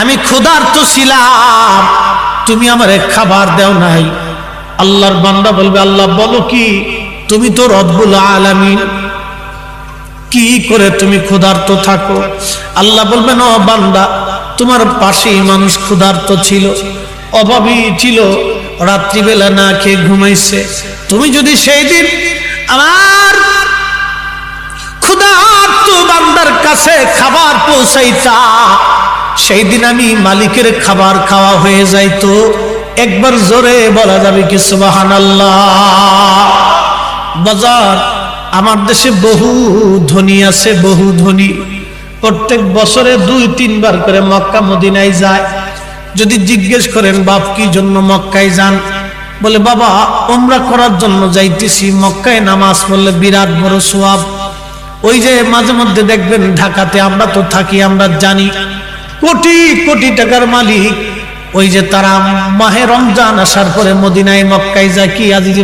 আমি ক্ষুধার্ত ছিলাম, তুমি আমারে খাবার দাও নাই। আল্লাহর বান্দা বলবে, আল্লাহ বলো কি, তুমি তো রব্বুল আলামিন, কি করে তুমি ক্ষুধার্ত থাকো? আল্লাহ বলবেন, ও বান্দা, তোমার পাশেই মানুষ ক্ষুধার্ত ছিল, অভাবী ছিল, রাত্রিবেলা না খেয়ে ঘুমাইছে। তুমি যদি সেই দিন আমার ক্ষুধার্ত বান্দার কাছে খাবার পৌঁছাইতা, সেই দিন আমি মালিকের খাবার খাওয়া হয়ে যাইতো। একবার জোরে বলা যাবে কি সুবহানাল্লাহ? বাজার, আমার দেশে বহু ধনী আছে, বহু ধনী, প্রত্যেক বছরে 2-3 বার করে মক্কা মদিনায় যায়। যদি জিজ্ঞেস করেন বাপ কি জন্য মক্কায় যান, বলে বাবা উমরা করার জন্য যাইতেছি, মক্কায় নামাজ পড়লে বিরাট বড় সওয়াব। ওই যে মাঝে মধ্যে দেখবেন ঢাকাতে আমরা তো থাকি, আমরা জানি কোটি কোটি টাকার মালিক, ওই যে তারা মাহে রমজান আসার পরে মদিনায় মক্কায় যায়, কি আজিজ